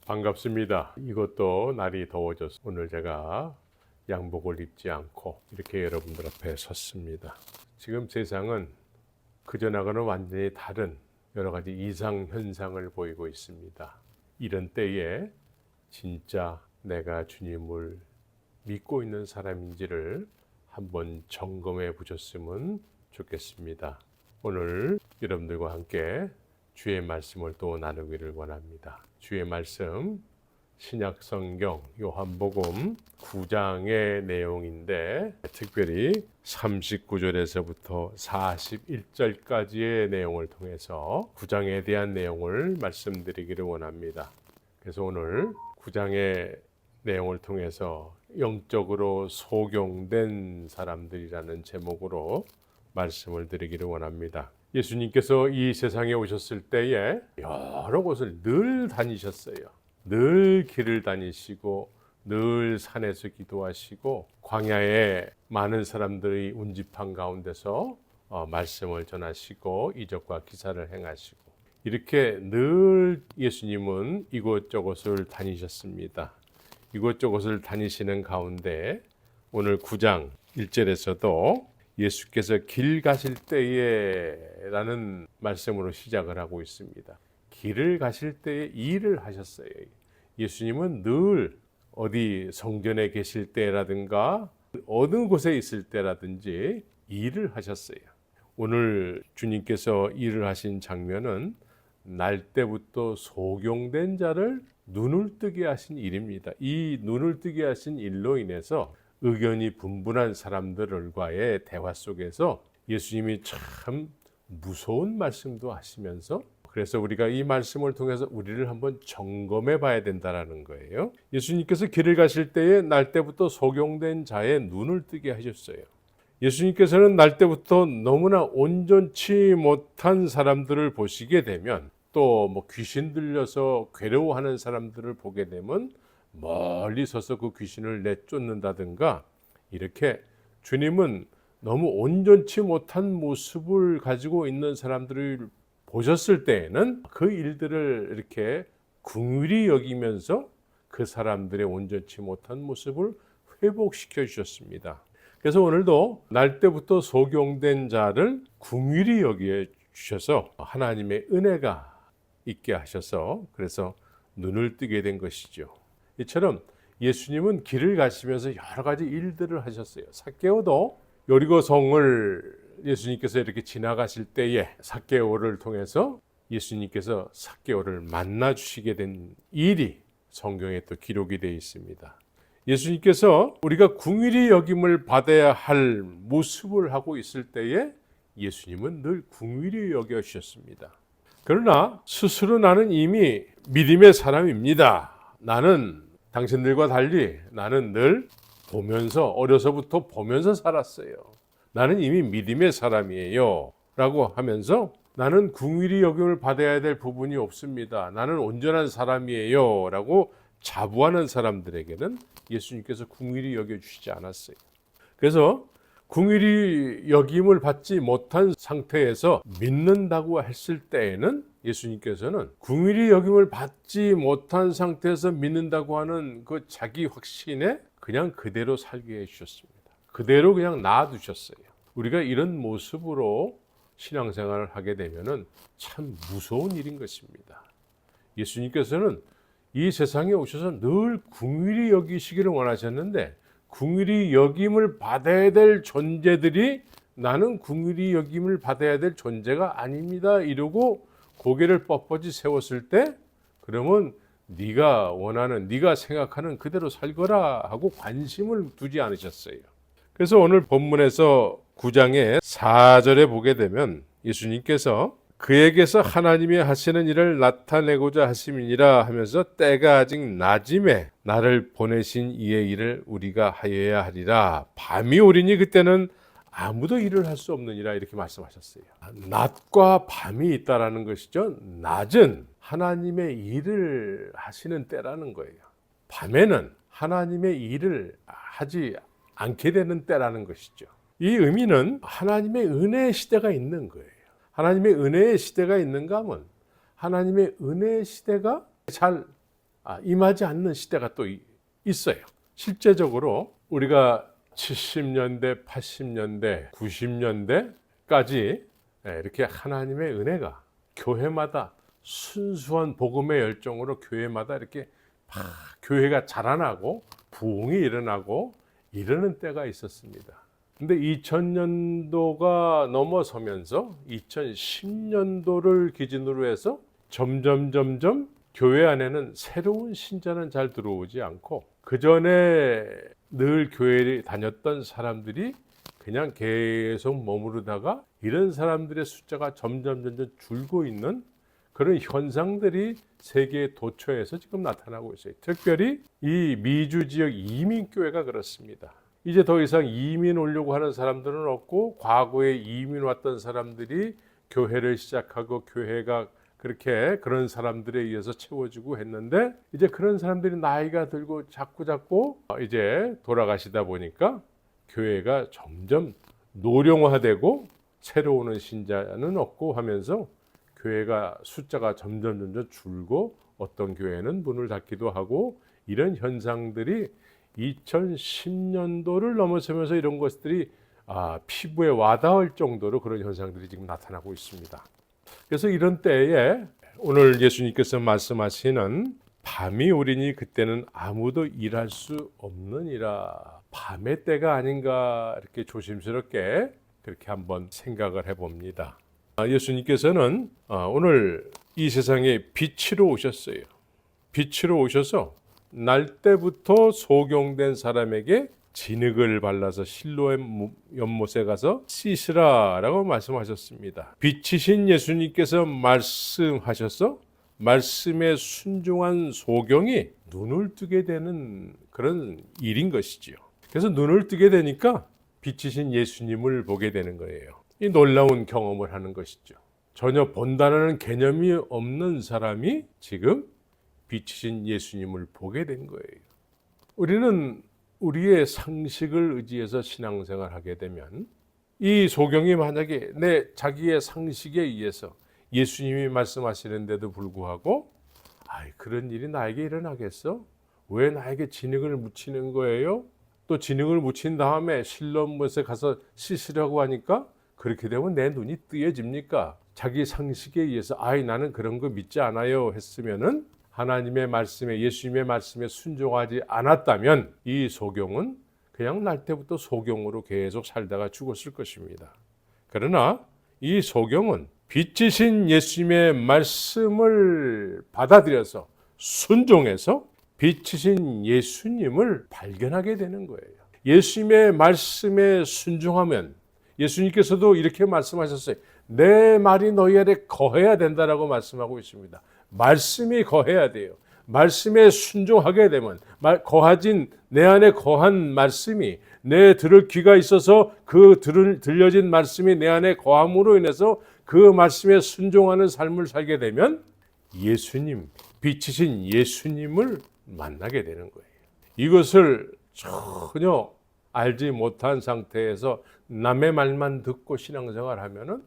반갑습니다. 이것도 날이 더워져서 오늘 제가 양복을 입지 않고 이렇게 여러분들 앞에 섰습니다. 지금 세상은 그전하고는 완전히 다른 여러 가지 이상 현상을 보이고 있습니다. 이런 때에 진짜 내가 주님을 믿고 있는 사람인지를 한번 점검해 보셨으면 좋겠습니다. 오늘 여러분들과 함께 주의 말씀을 또 나누기를 원합니다. 주의 말씀 신약성경 요한복음 9장의 내용인데 특별히 39절에서부터 41절까지의 내용을 통해서 9장에 대한 내용을 말씀드리기를 원합니다. 그래서 오늘 9장의 내용을 통해서 영적으로 소경된 사람들이라는 제목으로 말씀을 드리기를 원합니다. 예수님께서 이 세상에 오셨을 때에 여러 곳을 늘 다니셨어요. 늘 길을 다니시고 늘 산에서 기도하시고 광야에 많은 사람들이 운집한 가운데서 말씀을 전하시고 이적과 기사를 행하시고 이렇게 늘 예수님은 이곳저곳을 다니셨습니다. 이곳저곳을 다니시는 가운데 오늘 9장 1절에서도 예수께서 길 가실 때에 라는 말씀으로 시작을 하고 있습니다. 길을 가실 때에 일을 하셨어요. 예수님은 늘 어디 성전에 계실 때라든가 어느 곳에 있을 때라든지 일을 하셨어요. 오늘 주님께서 일을 하신 장면은 날 때부터 소경된 자를 눈을 뜨게 하신 일입니다. 이 눈을 뜨게 하신 일로 인해서 의견이 분분한 사람들과의 대화 속에서 예수님이 참 무서운 말씀도 하시면서 그래서 우리가 이 말씀을 통해서 우리를 한번 점검해 봐야 된다는 거예요. 예수님께서 길을 가실 때에 날 때부터 소경된 자의 눈을 뜨게 하셨어요. 예수님께서는 날 때부터 너무나 온전치 못한 사람들을 보시게 되면 또 귀신 들려서 괴로워하는 사람들을 보게 되면 멀리 서서 그 귀신을 내쫓는다든가 이렇게 주님은 너무 온전치 못한 모습을 가지고 있는 사람들을 보셨을 때에는 그 일들을 이렇게 긍휼히 여기면서 그 사람들의 온전치 못한 모습을 회복시켜 주셨습니다. 그래서 오늘도 날 때부터 소경된 자를 긍휼히 여겨 주셔서 하나님의 은혜가 있게 하셔서 그래서 눈을 뜨게 된 것이죠. 이처럼 예수님은 길을 가시면서 여러 가지 일들을 하셨어요. 삭개오도 여리고 성을 예수님께서 이렇게 지나가실 때에 삭개오를 통해서 예수님께서 삭개오를 만나 주시게 된 일이 성경에 또 기록이 되어 있습니다. 예수님께서 우리가 긍휼히 여김을 받아야 할 모습을 하고 있을 때에 예수님은 늘 긍휼히 여겨 주셨습니다. 그러나 스스로 나는 이미 믿음의 사람입니다. 나는 당신들과 달리 나는 늘 보면서 어려서부터 보면서 살았어요. 나는 이미 믿음의 사람이에요. 라고 하면서 나는 긍휼히 여김을 받아야 될 부분이 없습니다. 나는 온전한 사람이에요. 라고 자부하는 사람들에게는 예수님께서 긍휼히 여겨주시지 않았어요. 그래서 긍휼히 여김을 받지 못한 상태에서 믿는다고 했을 때에는 예수님께서는 긍휼히 여김을 받지 못한 상태에서 믿는다고 하는 그 자기 확신에 그냥 그대로 살게 해주셨습니다. 그대로 그냥 놔두셨어요. 우리가 이런 모습으로 신앙생활을 하게 되면은 참 무서운 일인 것입니다. 예수님께서는 이 세상에 오셔서 늘 긍휼히 여기시기를 원하셨는데 긍휼히 여김을 받아야 될 존재들이 나는 긍휼히 여김을 받아야 될 존재가 아닙니다. 이러고 고개를 뻣뻣이 세웠을 때 그러면 네가 원하는 네가 생각하는 그대로 살거라 하고 관심을 두지 않으셨어요. 그래서 오늘 본문에서 9장의 4절에 보게 되면 예수님께서 그에게서 하나님이 하시는 일을 나타내고자 하심이니라 하면서 때가 아직 낮음에 나를 보내신 이의 일을 우리가 하여야 하리라. 밤이 오리니 그때는 아무도 일을 할 수 없느니라 이렇게 말씀하셨어요. 낮과 밤이 있다라는 것이죠. 낮은 하나님의 일을 하시는 때라는 거예요. 밤에는 하나님의 일을 하지 않게 되는 때라는 것이죠. 이 의미는 하나님의 은혜의 시대가 있는 거예요. 하나님의 은혜의 시대가 있는가 하면 하나님의 은혜의 시대가 잘 임하지 않는 시대가 또 있어요. 실제적으로 우리가 70년대, 80년대, 90년대까지 이렇게 하나님의 은혜가 교회마다 순수한 복음의 열정으로 교회마다 이렇게 막 교회가 자라나고 부흥이 일어나고 이러는 때가 있었습니다. 근데 2000년도가 넘어서면서 2010년도를 기준으로 해서 점점 교회 안에는 새로운 신자는 잘 들어오지 않고 그 전에 늘 교회에 다녔던 사람들이 그냥 계속 머무르다가 이런 사람들의 숫자가 점점 줄고 있는 그런 현상들이 세계 도처에서 지금 나타나고 있어요. 특별히 이 미주 지역 이민교회가 그렇습니다. 이제 더 이상 이민 오려고 하는 사람들은 없고 과거에 이민 왔던 사람들이 교회를 시작하고 교회가 그렇게 그런 사람들에 의해서 채워지고 했는데 이제 그런 사람들이 나이가 들고 자꾸 이제 돌아가시다 보니까 교회가 점점 노령화되고 새로 오는 신자는 없고 하면서 교회가 숫자가 점점 줄고 어떤 교회는 문을 닫기도 하고 이런 현상들이 2010년도를 넘어서면서 이런 것들이 피부에 와닿을 정도로 그런 현상들이 지금 나타나고 있습니다. 그래서 이런 때에 오늘 예수님께서 말씀하시는 밤이 오리니 그때는 아무도 일할 수 없느니라. 밤의 때가 아닌가 이렇게 조심스럽게 그렇게 한번 생각을 해봅니다. 예수님께서는 오늘 이 세상에 빛으로 오셨어요. 빛으로 오셔서 날 때부터 소경된 사람에게 진흙을 발라서 실로의 연못에 가서 씻으라라고 말씀하셨습니다. 빛이신 예수님께서 말씀하셔서 말씀에 순종한 소경이 눈을 뜨게 되는 그런 일인 것이지요. 그래서 눈을 뜨게 되니까 빛이신 예수님을 보게 되는 거예요. 이 놀라운 경험을 하는 것이죠. 전혀 본다라는 개념이 없는 사람이 지금 빛이신 예수님을 보게 된 거예요. 우리는 우리의 상식을 의지해서 신앙생활을 하게 되면 이 소경이 만약에 자기의 상식에 의해서 예수님이 말씀하시는데도 불구하고 그런 일이 나에게 일어나겠어? 왜 나에게 진흙을 묻히는 거예요? 또 진흙을 묻힌 다음에 실로못에 가서 씻으려고 하니까 그렇게 되면 내 눈이 뜨여집니까? 자기 상식에 의해서 나는 그런 거 믿지 않아요 했으면은 하나님의 말씀에 예수님의 말씀에 순종하지 않았다면 이 소경은 그냥 날 때부터 소경으로 계속 살다가 죽었을 것입니다. 그러나 이 소경은 빛이신 예수님의 말씀을 받아들여서 순종해서 빛이신 예수님을 발견하게 되는 거예요. 예수님의 말씀에 순종하면 예수님께서도 이렇게 말씀하셨어요. 내 말이 너희 안에 거해야 된다라고 말씀하고 있습니다. 말씀이 거해야 돼요. 말씀에 순종하게 되면 거하진 내 안에 거한 말씀이 내 들을 귀가 있어서 그 들려진 말씀이 내 안에 거함으로 인해서 그 말씀에 순종하는 삶을 살게 되면 예수님, 빛이신 예수님을 만나게 되는 거예요. 이것을 전혀 알지 못한 상태에서 남의 말만 듣고 신앙생활 하면은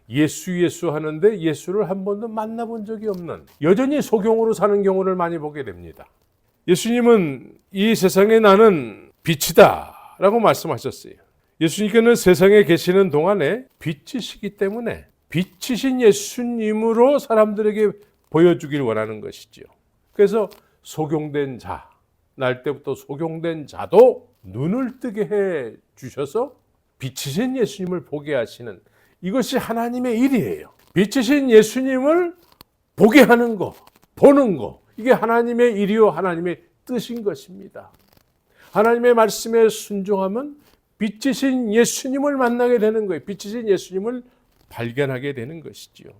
예수 하는데 예수를 한 번도 만나본 적이 없는 여전히 소경으로 사는 경우를 많이 보게 됩니다. 예수님은 이 세상에 나는 빛이다 라고 말씀하셨어요. 예수님께는 세상에 계시는 동안에 빛이시기 때문에 빛이신 예수님으로 사람들에게 보여주길 원하는 것이지요. 그래서 소경된 자, 날 때부터 소경된 자도 눈을 뜨게 해 주셔서 빛이신 예수님을 보게 하시는 이것이 하나님의 일이에요. 빛이신 예수님을 보게 하는 거, 보는 거, 이게 하나님의 일이요 하나님의 뜻인 것입니다. 하나님의 말씀에 순종하면 빛이신 예수님을 만나게 되는 거예요. 빛이신 예수님을 발견하게 되는 것이지요.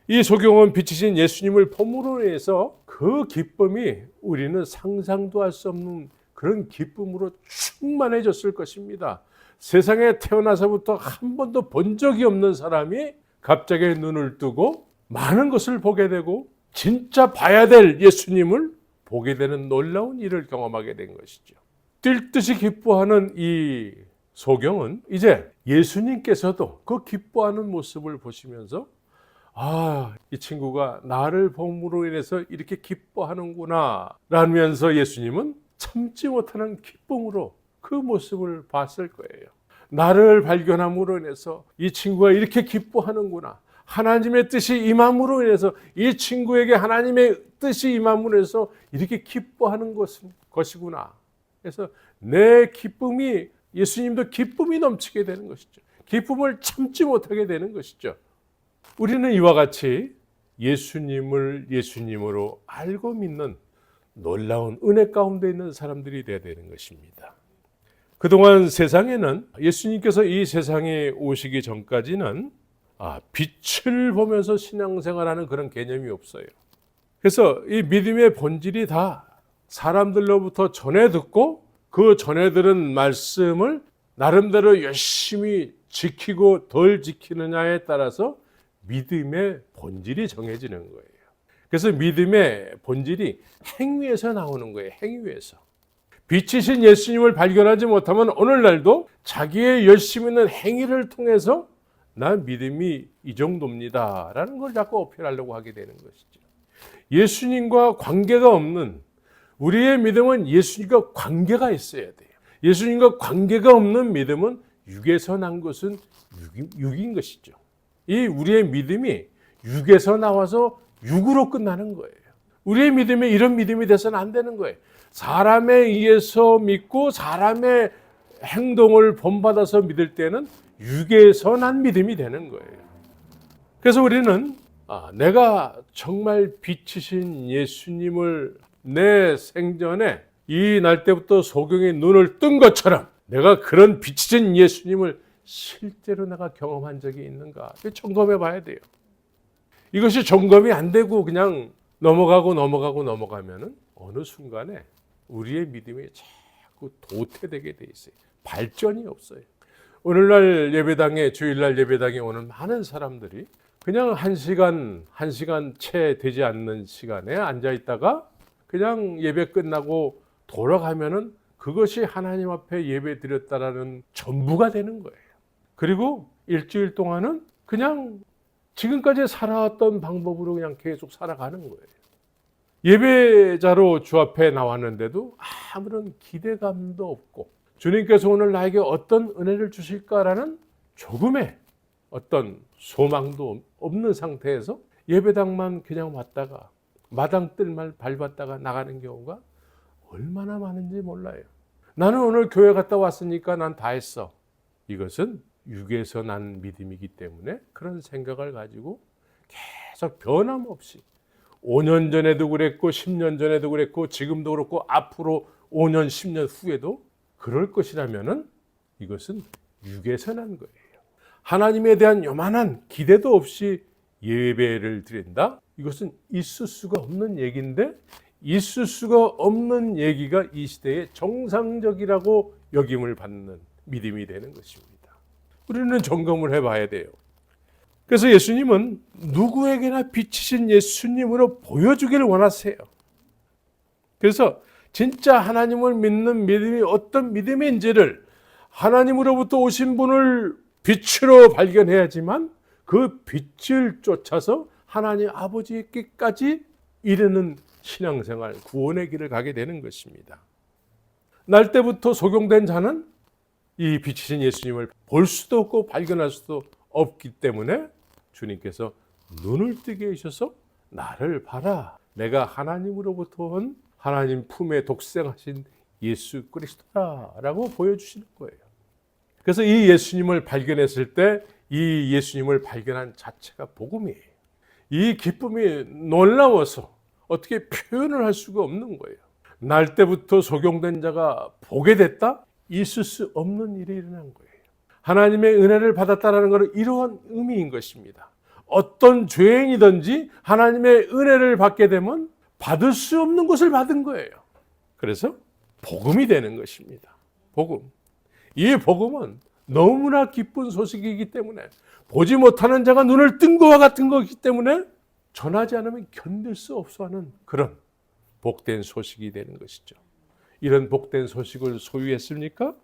이 소경은 빛이신 예수님을 봄으로 인해서 그 기쁨이 우리는 상상도 할 수 없는 그런 기쁨으로 충만해졌을 것입니다. 세상에 태어나서부터 한 번도 본 적이 없는 사람이 갑자기 눈을 뜨고 많은 것을 보게 되고 진짜 봐야 될 예수님을 보게 되는 놀라운 일을 경험하게 된 것이죠. 뛸 듯이 기뻐하는 이 소경은 이제 예수님께서도 그 기뻐하는 모습을 보시면서 이 친구가 나를 봄으로 인해서 이렇게 기뻐하는구나 라면서 예수님은 참지 못하는 기쁨으로 그 모습을 봤을 거예요. 나를 발견함으로 인해서 이 친구가 이렇게 기뻐하는구나, 하나님의 뜻이 임함으로 인해서 이 친구에게 하나님의 뜻이 임함으로 인해서 이렇게 기뻐하는 것이구나. 그래서 내 기쁨이, 예수님도 기쁨이 넘치게 되는 것이죠. 기쁨을 참지 못하게 되는 것이죠. 우리는 이와 같이 예수님을 예수님으로 알고 믿는 놀라운 은혜 가운데 있는 사람들이 되어야 되는 것입니다. 그동안 세상에는 예수님께서 이 세상에 오시기 전까지는 빛을 보면서 신앙생활하는 그런 개념이 없어요. 그래서 이 믿음의 본질이 다 사람들로부터 전해 듣고 그 전해 들은 말씀을 나름대로 열심히 지키고 덜 지키느냐에 따라서 믿음의 본질이 정해지는 거예요. 그래서 믿음의 본질이 행위에서 나오는 거예요. 행위에서. 빛이신 예수님을 발견하지 못하면 오늘날도 자기의 열심 있는 행위를 통해서 난 믿음이 이 정도입니다 라는 걸 자꾸 어필하려고 하게 되는 것이죠. 예수님과 관계가 없는 우리의 믿음은 예수님과 관계가 있어야 돼요. 예수님과 관계가 없는 믿음은 육에서 난 것은 육인 것이죠. 이 우리의 믿음이 육에서 나와서 육으로 끝나는 거예요. 우리의 믿음이 이런 믿음이 돼서는 안 되는 거예요. 사람에 의해서 믿고 사람의 행동을 본받아서 믿을 때는 육에서 난 믿음이 되는 거예요. 그래서 우리는 내가 정말 빛이신 예수님을 내 생전에 이 날 때부터 소경의 눈을 뜬 것처럼 내가 그런 빛이신 예수님을 실제로 내가 경험한 적이 있는가 점검해 봐야 돼요. 이것이 점검이 안 되고 그냥 넘어가면은 어느 순간에 우리의 믿음이 자꾸 도태되게 돼 있어요. 발전이 없어요. 오늘날 예배당에, 주일날 예배당에 오는 많은 사람들이 그냥 한 시간 채 되지 않는 시간에 앉아 있다가 그냥 예배 끝나고 돌아가면은 그것이 하나님 앞에 예배 드렸다라는 전부가 되는 거예요. 그리고 일주일 동안은 그냥 지금까지 살아왔던 방법으로 그냥 계속 살아가는 거예요. 예배자로 주 앞에 나왔는데도 아무런 기대감도 없고 주님께서 오늘 나에게 어떤 은혜를 주실까라는 조금의 어떤 소망도 없는 상태에서 예배당만 그냥 왔다가 마당 뜰만 밟았다가 나가는 경우가 얼마나 많은지 몰라요. 나는 오늘 교회 갔다 왔으니까 난 다 했어. 이것은 육에서 난 믿음이기 때문에 그런 생각을 가지고 계속 변함없이 5년 전에도 그랬고 10년 전에도 그랬고 지금도 그렇고 앞으로 5년 10년 후에도 그럴 것이라면은 이것은 육에서 난 거예요. 하나님에 대한 요만한 기대도 없이 예배를 드린다? 이것은 있을 수가 없는 얘기인데 있을 수가 없는 얘기가 이 시대의 정상적이라고 여김을 받는 믿음이 되는 것입니다. 우리는 점검을 해봐야 돼요. 그래서 예수님은 누구에게나 빛이신 예수님으로 보여주기를 원하세요. 그래서 진짜 하나님을 믿는 믿음이 어떤 믿음인지를 하나님으로부터 오신 분을 빛으로 발견해야지만 그 빛을 쫓아서 하나님 아버지께까지 이르는 신앙생활, 구원의 길을 가게 되는 것입니다. 날 때부터 소경된 자는 이 빛이신 예수님을 볼 수도 없고 발견할 수도 없기 때문에 주님께서 눈을 뜨게 해주셔서 나를 봐라. 내가 하나님으로부터 온 하나님 품에 독생하신 예수 그리스도라고 보여주시는 거예요. 그래서 이 예수님을 발견했을 때 이 예수님을 발견한 자체가 복음이에요. 이 기쁨이 놀라워서 어떻게 표현을 할 수가 없는 거예요. 날 때부터 소경된 자가 보게 됐다? 있을 수 없는 일이 일어난 거예요. 하나님의 은혜를 받았다는 것은 이러한 의미인 것입니다. 어떤 죄인이든지 하나님의 은혜를 받게 되면 받을 수 없는 것을 받은 거예요. 그래서 복음이 되는 것입니다. 복음. 이 복음은 너무나 기쁜 소식이기 때문에 보지 못하는 자가 눈을 뜬 것과 같은 것이기 때문에 전하지 않으면 견딜 수 없어 하는 그런 복된 소식이 되는 것이죠. 이런 복된 소식을 소유했습니까?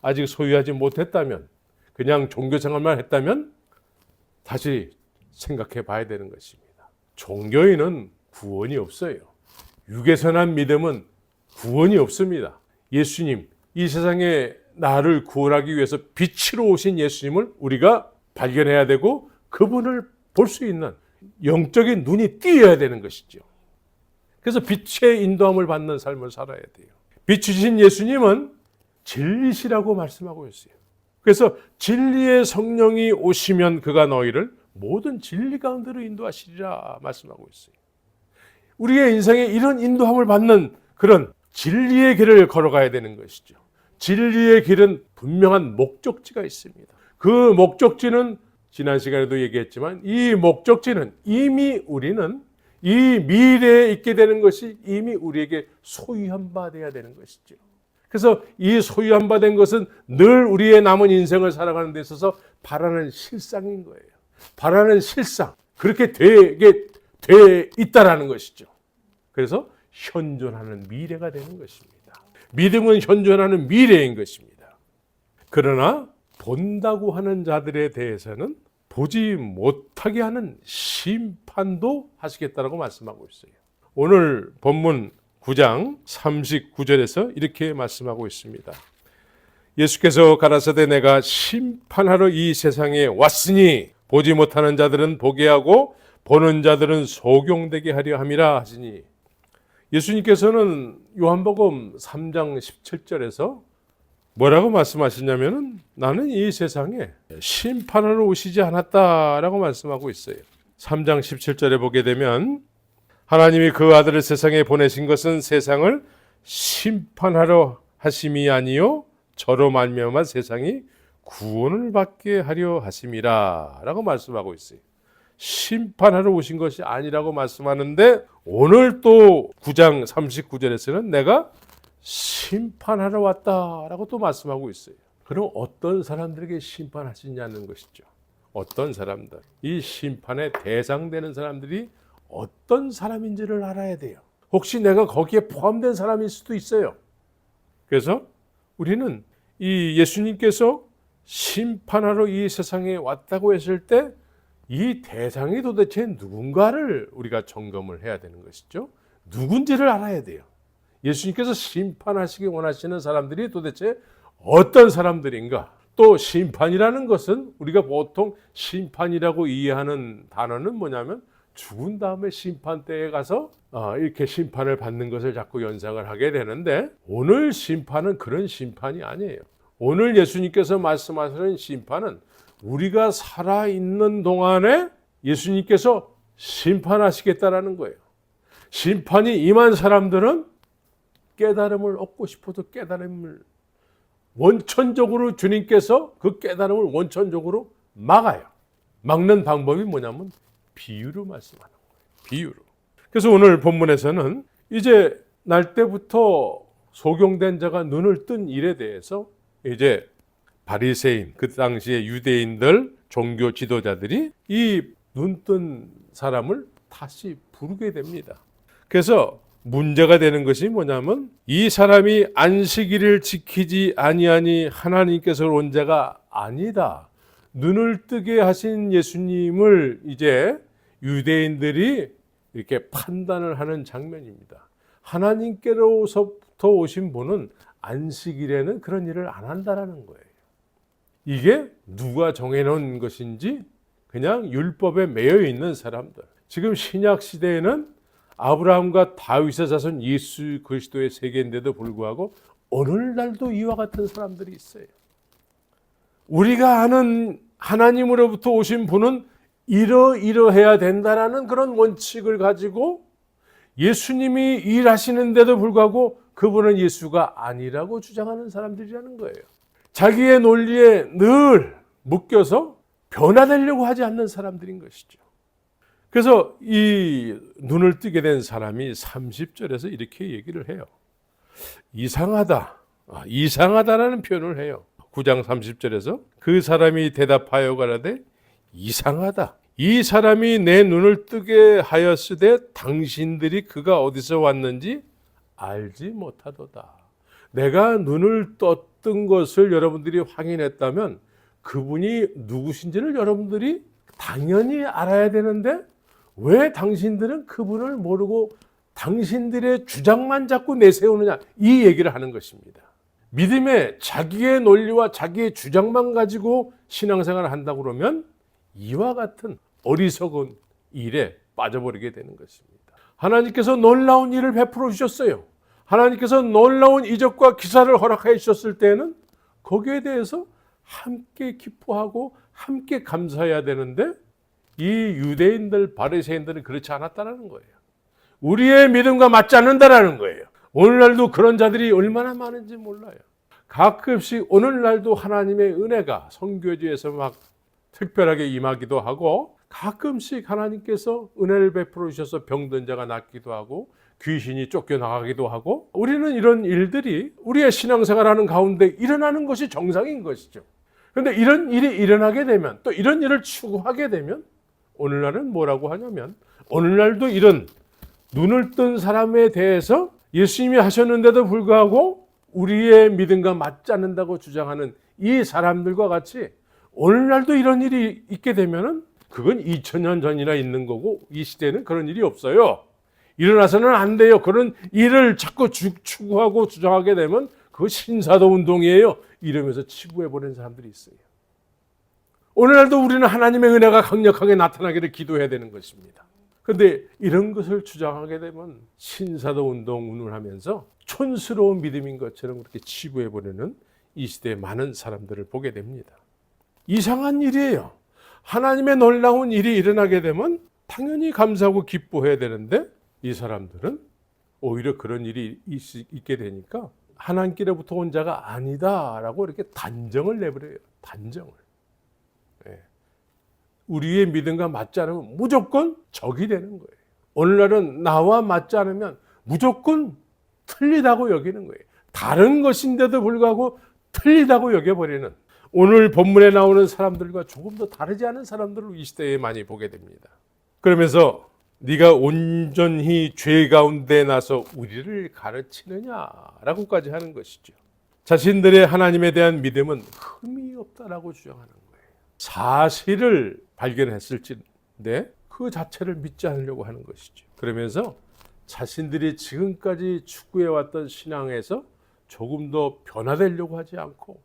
아직 소유하지 못했다면 그냥 종교생활만 했다면 다시 생각해 봐야 되는 것입니다. 종교에는 구원이 없어요. 육에서 난 믿음은 구원이 없습니다. 예수님, 이 세상에 나를 구원하기 위해서 빛으로 오신 예수님을 우리가 발견해야 되고 그분을 볼 수 있는 영적인 눈이 띄어야 되는 것이죠. 그래서 빛의 인도함을 받는 삶을 살아야 돼요. 빛이신 예수님은 진리시라고 말씀하고 있어요. 그래서 진리의 성령이 오시면 그가 너희를 모든 진리 가운데로 인도하시리라 말씀하고 있어요. 우리의 인생에 이런 인도함을 받는 그런 진리의 길을 걸어가야 되는 것이죠. 진리의 길은 분명한 목적지가 있습니다. 그 목적지는 지난 시간에도 얘기했지만 이 목적지는 이미 우리는 이 미래에 있게 되는 것이 이미 우리에게 소유한 바 되어야 되는 것이죠. 그래서 이 소유한 바 된 것은 늘 우리의 남은 인생을 살아가는 데 있어서 바라는 실상인 거예요. 바라는 실상, 그렇게 되게 돼 있다라는 것이죠. 그래서 현존하는 미래가 되는 것입니다. 믿음은 현존하는 미래인 것입니다. 그러나 본다고 하는 자들에 대해서는 보지 못하게 하는 심판도 하시겠다라고 말씀하고 있어요. 오늘 본문 9장 39절에서 이렇게 말씀하고 있습니다. 예수께서 가라사대 내가 심판하러 이 세상에 왔으니 보지 못하는 자들은 보게 하고 보는 자들은 소경되게 하려 함이라 하시니, 예수님께서는 요한복음 3장 17절에서 뭐라고 말씀하시냐면은 나는 이 세상에 심판하러 오시지 않았다라고 말씀하고 있어요. 3장 17절에 보게 되면 하나님이 그 아들을 세상에 보내신 것은 세상을 심판하러 하심이 아니요 저로 말미암아 세상이 구원을 받게 하려 하심이라 라고 말씀하고 있어요. 심판하러 오신 것이 아니라고 말씀하는데 오늘 또 9장 39절에서는 내가 심판하러 왔다라고 또 말씀하고 있어요. 그럼 어떤 사람들에게 심판하시냐는 것이죠. 어떤 사람들, 이 심판의 대상되는 사람들이 어떤 사람인지를 알아야 돼요. 혹시 내가 거기에 포함된 사람일 수도 있어요. 그래서 우리는 이 예수님께서 심판하러 이 세상에 왔다고 했을 때 이 대상이 도대체 누군가를 우리가 점검을 해야 되는 것이죠. 누군지를 알아야 돼요. 예수님께서 심판하시기 원하시는 사람들이 도대체 어떤 사람들인가? 또 심판이라는 것은 우리가 보통 심판이라고 이해하는 단어는 뭐냐면 죽은 다음에 심판대에 가서 이렇게 심판을 받는 것을 자꾸 연상을 하게 되는데 오늘 심판은 그런 심판이 아니에요. 오늘 예수님께서 말씀하시는 심판은 우리가 살아있는 동안에 예수님께서 심판하시겠다라는 거예요. 심판이 임한 사람들은 깨달음을 얻고 싶어도 깨달음을 원천적으로 주님께서 그 깨달음을 원천적으로 막아요. 막는 방법이 뭐냐면 비유로 말씀하는 거예요. 비유로. 그래서 오늘 본문에서는 이제 날 때부터 소경된 자가 눈을 뜬 일에 대해서 이제 바리새인, 그 당시에 유대인들 종교 지도자들이 이 눈뜬 사람을 다시 부르게 됩니다. 그래서 문제가 되는 것이 뭐냐면 이 사람이 안식일을 지키지 아니하니 하나님께서 온 자가 아니다. 눈을 뜨게 하신 예수님을 이제 유대인들이 이렇게 판단을 하는 장면입니다. 하나님께로부터 오신 분은 안식일에는 그런 일을 안 한다라는 거예요. 이게 누가 정해놓은 것인지 그냥 율법에 매여 있는 사람들. 지금 신약 시대에는 아브라함과 다윗의 자손 예수 그리스도의 세계인데도 불구하고 오늘날도 이와 같은 사람들이 있어요. 우리가 아는 하나님으로부터 오신 분은 이러이러해야 된다라는 그런 원칙을 가지고 예수님이 일하시는데도 불구하고 그분은 예수가 아니라고 주장하는 사람들이라는 거예요. 자기의 논리에 늘 묶여서 변화되려고 하지 않는 사람들인 것이죠. 그래서 이 눈을 뜨게 된 사람이 30절에서 이렇게 얘기를 해요. 이상하다라는 표현을 해요. 9장 30절에서 그 사람이 대답하여 가라되 이상하다. 이 사람이 내 눈을 뜨게 하였으되 당신들이 그가 어디서 왔는지 알지 못하도다. 내가 눈을 떴던 것을 여러분들이 확인했다면 그분이 누구신지를 여러분들이 당연히 알아야 되는데 왜 당신들은 그분을 모르고 당신들의 주장만 자꾸 내세우느냐, 이 얘기를 하는 것입니다. 믿음에 자기의 논리와 자기의 주장만 가지고 신앙생활을 한다고 그러면 이와 같은 어리석은 일에 빠져버리게 되는 것입니다. 하나님께서 놀라운 일을 베풀어 주셨어요. 하나님께서 놀라운 이적과 기사를 허락해 주셨을 때는 거기에 대해서 함께 기뻐하고 함께 감사해야 되는데 이 유대인들, 바리새인들은 그렇지 않았다는 거예요. 우리의 믿음과 맞지 않는다라는 거예요. 오늘날도 그런 자들이 얼마나 많은지 몰라요. 가끔씩 오늘날도 하나님의 은혜가 선교지에서 막 특별하게 임하기도 하고, 가끔씩 하나님께서 은혜를 베풀어 주셔서 병든 자가 낫기도 하고 귀신이 쫓겨나가기도 하고, 우리는 이런 일들이 우리의 신앙생활하는 가운데 일어나는 것이 정상인 것이죠. 그런데 이런 일이 일어나게 되면, 또 이런 일을 추구하게 되면 오늘날은 뭐라고 하냐면, 오늘날도 이런 눈을 뜬 사람에 대해서 예수님이 하셨는데도 불구하고 우리의 믿음과 맞지 않는다고 주장하는 이 사람들과 같이 오늘날도 이런 일이 있게 되면은 그건 2000년 전이나 있는 거고, 이 시대는 그런 일이 없어요. 일어나서는 안 돼요. 그런 일을 자꾸 추구하고 주장하게 되면 그거 신사도 운동이에요, 이러면서 치부해버리는 사람들이 있어요. 오늘날도 우리는 하나님의 은혜가 강력하게 나타나기를 기도해야 되는 것입니다. 그런데 이런 것을 주장하게 되면 신사도 운동을 하면서 촌스러운 믿음인 것처럼 그렇게 치부해버리는 이 시대의 많은 사람들을 보게 됩니다. 이상한 일이에요. 하나님의 놀라운 일이 일어나게 되면 당연히 감사하고 기뻐해야 되는데 이 사람들은 오히려 그런 일이 있게 되니까 하나님께로부터 온 자가 아니다라고 이렇게 단정을 내버려요. 단정을. 우리의 믿음과 맞지 않으면 무조건 적이 되는 거예요. 오늘날은 나와 맞지 않으면 무조건 틀리다고 여기는 거예요. 다른 것인데도 불구하고 틀리다고 여겨버리는, 오늘 본문에 나오는 사람들과 조금 더 다르지 않은 사람들을 이 시대에 많이 보게 됩니다. 그러면서 네가 온전히 죄 가운데 나서 우리를 가르치느냐라고까지 하는 것이죠. 자신들의 하나님에 대한 믿음은 흠이 없다라고 주장하는 거예요. 사실을 발견했을지인데 그 자체를 믿지 않으려고 하는 것이죠. 그러면서 자신들이 지금까지 추구해왔던 신앙에서 조금 더 변화되려고 하지 않고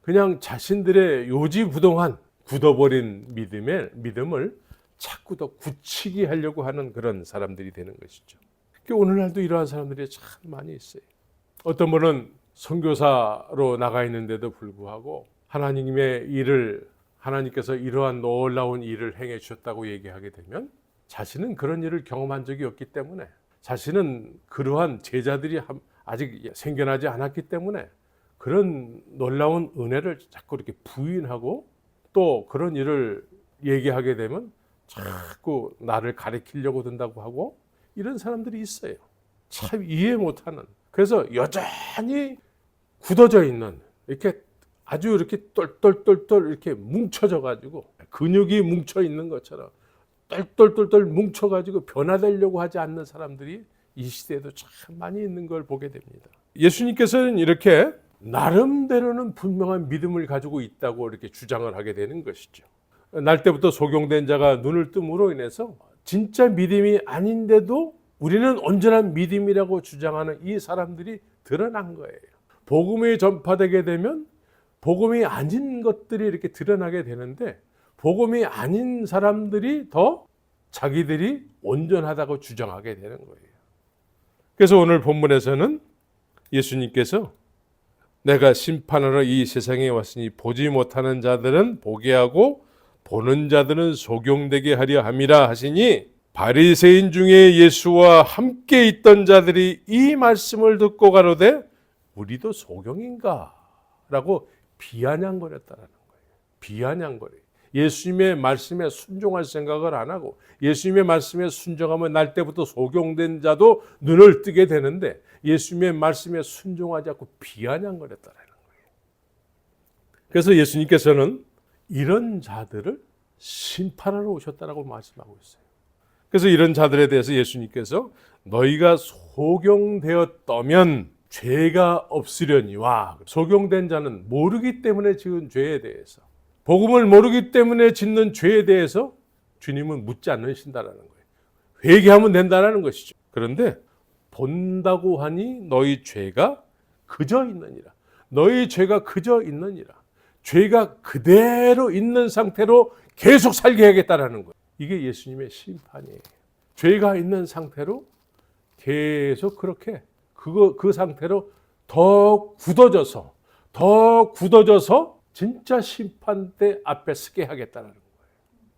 그냥 자신들의 요지부동한 굳어버린 믿음을 자꾸 더 굳히게 하려고 하는 그런 사람들이 되는 것이죠. 오늘날도 이러한 사람들이 참 많이 있어요. 어떤 분은 선교사로 나가 있는데도 불구하고 하나님의 일을, 하나님께서 이러한 놀라운 일을 행해 주셨다고 얘기하게 되면 자신은 그런 일을 경험한 적이 없기 때문에, 자신은 그러한 제자들이 아직 생겨나지 않았기 때문에 그런 놀라운 은혜를 자꾸 이렇게 부인하고, 또 그런 일을 얘기하게 되면 자꾸 나를 가리키려고 든다고 하고, 이런 사람들이 있어요. 참 이해 못하는. 그래서 여전히 굳어져 있는, 이렇게 아주 이렇게 똘똘똘똘 이렇게 뭉쳐져 가지고 근육이 뭉쳐 있는 것처럼 똘똘똘똘 뭉쳐 가지고 변화되려고 하지 않는 사람들이 이 시대에도 참 많이 있는 걸 보게 됩니다. 예수님께서는 이렇게 나름대로는 분명한 믿음을 가지고 있다고 이렇게 주장을 하게 되는 것이죠. 날 때부터 소경된 자가 눈을 뜸으로 인해서 진짜 믿음이 아닌데도 우리는 온전한 믿음이라고 주장하는 이 사람들이 드러난 거예요. 복음이 전파되게 되면 복음이 아닌 것들이 이렇게 드러나게 되는데, 복음이 아닌 사람들이 더 자기들이 온전하다고 주장하게 되는 거예요. 그래서 오늘 본문에서는 예수님께서 내가 심판하러 이 세상에 왔으니 보지 못하는 자들은 보게 하고 보는 자들은 소경되게 하려 함이라 하시니, 바리새인 중에 예수와 함께 있던 자들이 이 말씀을 듣고 가로되 우리도 소경인가? 라고 비아냥거렸다라는 거예요. 비아냥거려요. 예수님의 말씀에 순종할 생각을 안 하고, 예수님의 말씀에 순종하면 날 때부터 소경된 자도 눈을 뜨게 되는데 예수님의 말씀에 순종하지 않고 비아냥거렸다라는 거예요. 그래서 예수님께서는 이런 자들을 심판하러 오셨다라고 말씀하고 있어요. 그래서 이런 자들에 대해서 예수님께서 너희가 소경되었다면 죄가 없으려니와, 소경된 자는 모르기 때문에 지은 죄에 대해서 복음을 모르기 때문에 짓는 죄에 대해서 주님은 묻지 않으신다라는 거예요. 회개하면 된다라는 것이죠. 그런데 본다고 하니 너희 죄가 그저 있느니라. 너희 죄가 그저 있느니라. 죄가 그대로 있는 상태로 계속 살게 하겠다라는 거예요. 이게 예수님의 심판이에요. 죄가 있는 상태로 계속 그렇게 그 상태로 더 굳어져서 진짜 심판대 앞에 서게 하겠다는 거예요.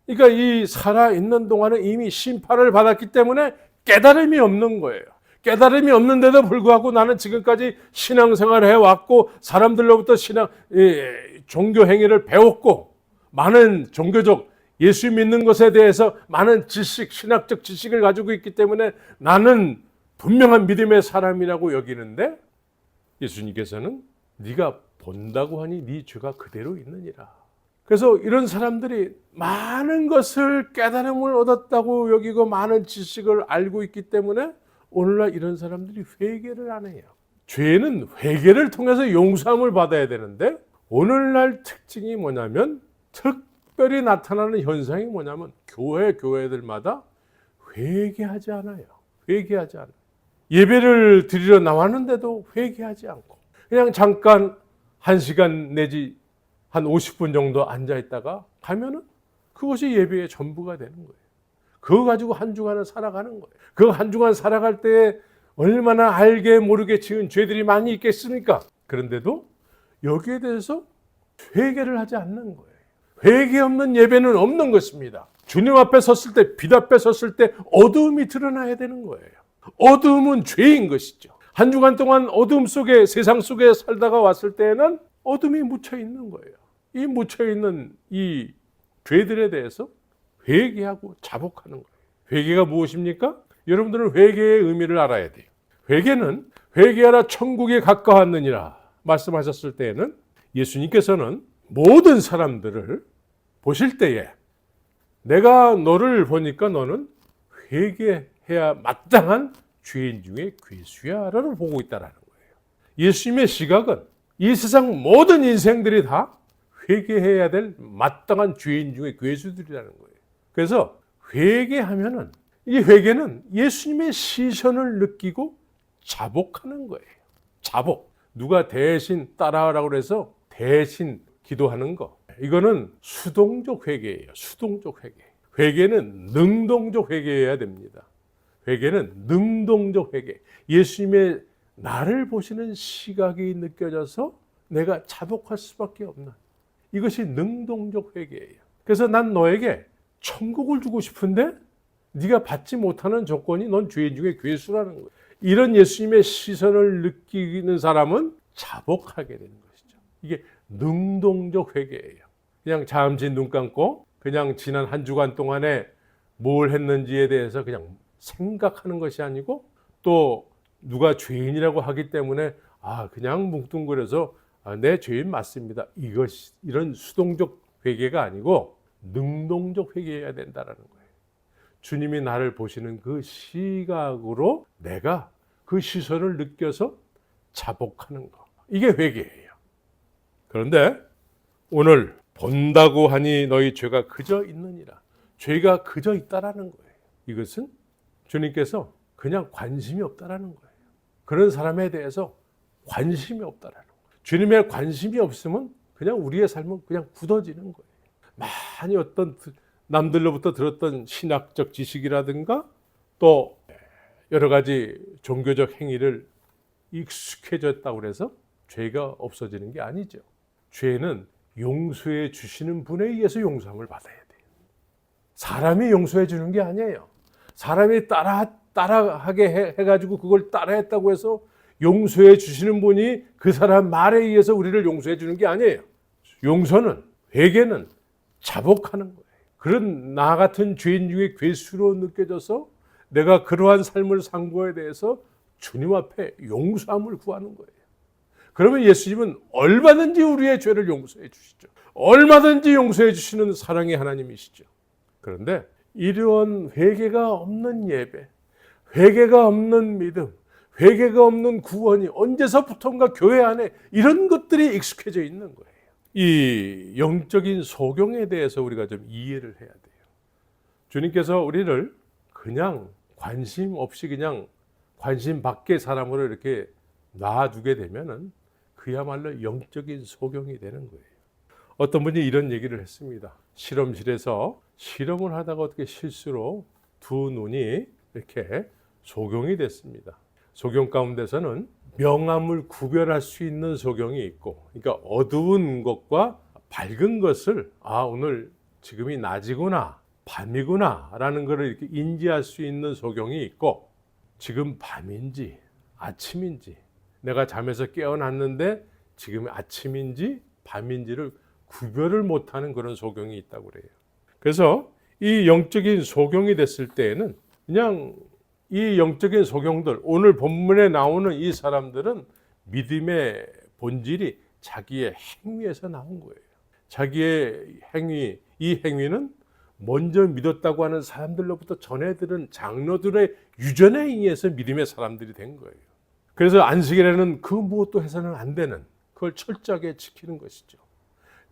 그러니까 이 살아있는 동안은 이미 심판을 받았기 때문에 깨달음이 없는 거예요. 깨달음이 없는데도 불구하고 나는 지금까지 신앙생활을 해왔고 사람들로부터 종교 행위를 배웠고 많은 종교적 예수 믿는 것에 대해서 많은 신학적 지식을 가지고 있기 때문에 나는 분명한 믿음의 사람이라고 여기는데 예수님께서는 네가 본다고 하니 네 죄가 그대로 있느니라. 그래서 이런 사람들이 많은 것을 깨달음을 얻었다고 여기고 많은 지식을 알고 있기 때문에 오늘날 이런 사람들이 회개를 안 해요. 죄는 회개를 통해서 용서함을 받아야 되는데 오늘날 특징이 뭐냐면 특별히 나타나는 현상이 뭐냐면 교회들마다 회개하지 않아요. 회개하지 않아요. 예배를 드리러 나왔는데도 회개하지 않고 그냥 잠깐 1시간 내지 한 50분 정도 앉아있다가 가면은 그것이 예배의 전부가 되는 거예요. 그거 가지고 한 주간을 살아가는 거예요. 그 한 주간 살아갈 때 얼마나 알게 모르게 지은 죄들이 많이 있겠습니까? 그런데도 여기에 대해서 회개를 하지 않는 거예요. 회개 없는 예배는 없는 것입니다. 주님 앞에 섰을 때, 빛 앞에 섰을 때 어두움이 드러나야 되는 거예요. 어두움은 죄인 것이죠. 한 주간 동안 어두움 속에 세상 속에 살다가 왔을 때에는 어둠이 묻혀 있는 거예요. 이 묻혀 있는 이 죄들에 대해서 회개하고 자복하는 거예요. 회개가 무엇입니까? 여러분들은 회개의 의미를 알아야 돼요. 회개는 회개하라 천국에 가까웠느니라 말씀하셨을 때에는 예수님께서는 모든 사람들을 보실 때에 내가 너를 보니까 너는 회개해야 마땅한 죄인 중에 괴수야 라고 보고 있다는 거예요. 예수님의 시각은 이 세상 모든 인생들이 다 회개해야 될 마땅한 죄인 중에 괴수들이라는 거예요. 그래서 회개하면은 이 회개는 예수님의 시선을 느끼고 자복하는 거예요. 자복. 누가 대신 따라하라고 해서 대신 기도하는 거. 이거는 수동적 회개예요. 수동적 회개. 회개는 능동적 회개해야 됩니다. 회개는 능동적 회개. 예수님의 나를 보시는 시각이 느껴져서 내가 자복할 수밖에 없는 이것이 능동적 회개예요. 그래서 난 너에게 천국을 주고 싶은데 네가 받지 못하는 조건이 넌 죄인 중에 괴수라는 거예요. 이런 예수님의 시선을 느끼는 사람은 자복하게 되는 것이죠. 이게 능동적 회개예요. 그냥 잠시 눈 감고 그냥 지난 한 주간 동안에 뭘 했는지에 대해서 그냥 생각하는 것이 아니고 또 누가 죄인이라고 하기 때문에 그냥 뭉뚱그려서 내 죄인 맞습니다. 이런 수동적 회개가 아니고 능동적 회개해야 된다는 거예요. 주님이 나를 보시는 그 시각으로 내가 그 시선을 느껴서 자복하는 거. 이게 회개예요. 그런데 오늘 본다고 하니 너희 죄가 그저 있느니라. 죄가 그저 있다라는 거예요. 이것은 주님께서 그냥 관심이 없다라는 거예요. 그런 사람에 대해서 관심이 없다라는 거예요. 주님의 관심이 없으면 그냥 우리의 삶은 그냥 굳어지는 거예요. 많이 어떤 남들로부터 들었던 신학적 지식이라든가 또 여러 가지 종교적 행위를 익숙해졌다고 해서 죄가 없어지는 게 아니죠. 죄는 용서해 주시는 분에 의해서 용서함을 받아야 돼요. 사람이 용서해 주는 게 아니에요. 사람이 따라하게 해가지고 그걸 따라했다고 해서 용서해 주시는 분이 그 사람 말에 의해서 우리를 용서해 주는 게 아니에요. 용서는, 회개는 자복하는 거예요. 그런 나 같은 죄인 중에 괴수로 느껴져서 내가 그러한 삶을 산 거에 대해서 주님 앞에 용서함을 구하는 거예요. 그러면 예수님은 얼마든지 우리의 죄를 용서해 주시죠. 얼마든지 용서해 주시는 사랑의 하나님이시죠. 그런데 이러한 회개가 없는 예배, 회개가 없는 믿음, 회개가 없는 구원이 언제서부턴가 교회 안에 이런 것들이 익숙해져 있는 거예요. 이 영적인 소경에 대해서 우리가 좀 이해를 해야 돼요. 주님께서 우리를 그냥 관심 없이 그냥 관심 밖의 사람으로 이렇게 놔두게 되면은 그야말로 영적인 소경이 되는 거예요. 어떤 분이 이런 얘기를 했습니다. 실험실에서 실험을 하다가 어떻게 실수로 두 눈이 이렇게 소경이 됐습니다. 소경 가운데서는 명암을 구별할 수 있는 소경이 있고, 그러니까 어두운 것과 밝은 것을 오늘 지금이 낮이구나 밤이구나 라는 것을 이렇게 인지할 수 있는 소경이 있고, 지금 밤인지 아침인지, 내가 잠에서 깨어났는데 지금 아침인지 밤인지를 구별을 못하는 그런 소경이 있다고 그래요. 그래서 이 영적인 소경이 됐을 때에는 그냥 이 영적인 소경들, 오늘 본문에 나오는 이 사람들은 믿음의 본질이 자기의 행위에서 나온 거예요. 자기의 행위, 이 행위는 먼저 믿었다고 하는 사람들로부터 전해 들은 장로들의 유전에 의해서 믿음의 사람들이 된 거예요. 그래서 안식일에는 그 무엇도 해서는 안 되는, 그걸 철저하게 지키는 것이죠.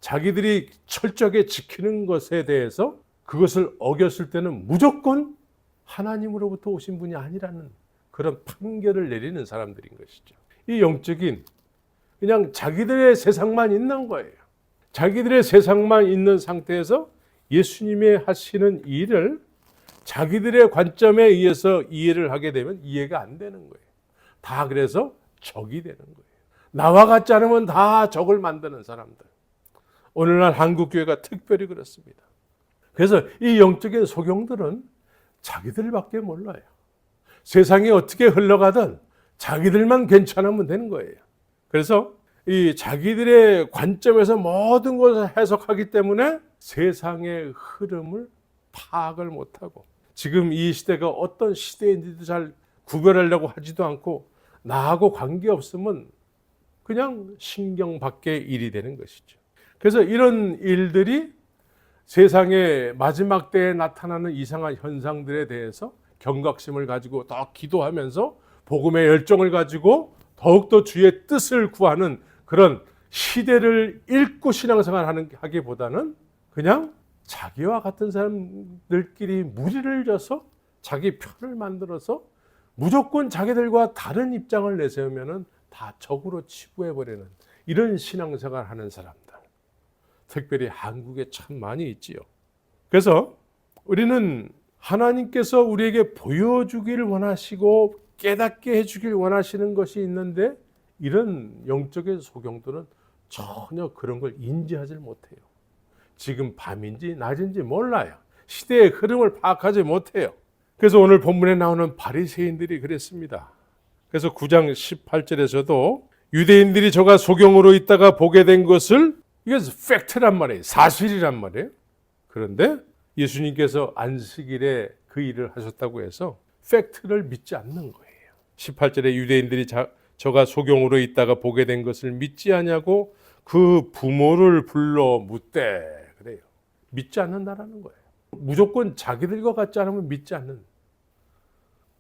자기들이 철저하게 지키는 것에 대해서 그것을 어겼을 때는 무조건 하나님으로부터 오신 분이 아니라는 그런 판결을 내리는 사람들인 것이죠. 이 영적인 그냥 자기들의 세상만 있는 거예요. 자기들의 세상만 있는 상태에서 예수님의 하시는 일을 자기들의 관점에 의해서 이해를 하게 되면 이해가 안 되는 거예요. 다 그래서 적이 되는 거예요. 나와 같지 않으면 다 적을 만드는 사람들. 오늘날 한국교회가 특별히 그렇습니다. 그래서 이 영적인 소경들은 자기들밖에 몰라요. 세상이 어떻게 흘러가든 자기들만 괜찮으면 되는 거예요. 그래서 이 자기들의 관점에서 모든 것을 해석하기 때문에 세상의 흐름을 파악을 못하고, 지금 이 시대가 어떤 시대인지도 잘 구별하려고 하지도 않고, 나하고 관계없으면 그냥 신경 밖의 일이 되는 것이죠. 그래서 이런 일들이 세상의 마지막 때에 나타나는 이상한 현상들에 대해서 경각심을 가지고 더 기도하면서 복음의 열정을 가지고 더욱더 주의 뜻을 구하는 그런 시대를 읽고 신앙생활 하기보다는 그냥 자기와 같은 사람들끼리 무리를 져서 자기 편을 만들어서 무조건 자기들과 다른 입장을 내세우면 다 적으로 치부해버리는 이런 신앙생활 하는 사람들, 특별히 한국에 참 많이 있지요. 그래서 우리는 하나님께서 우리에게 보여주기를 원하시고 깨닫게 해주길 원하시는 것이 있는데, 이런 영적인 소경들은 전혀 그런 걸 인지하지 못해요. 지금 밤인지 낮인지 몰라요. 시대의 흐름을 파악하지 못해요. 그래서 오늘 본문에 나오는 바리새인들이 그랬습니다. 그래서 9장 18절에서도 유대인들이 저가 소경으로 있다가 보게 된 것을, 이게 팩트란 말이에요. 사실이란 말이에요. 그런데 예수님께서 안식일에 그 일을 하셨다고 해서 팩트를 믿지 않는 거예요. 18절에 유대인들이 저가 소경으로 있다가 보게 된 것을 믿지 않냐고 그 부모를 불러 묻되 그래요. 믿지 않는다라는 거예요. 무조건 자기들과 같지 않으면 믿지 않는.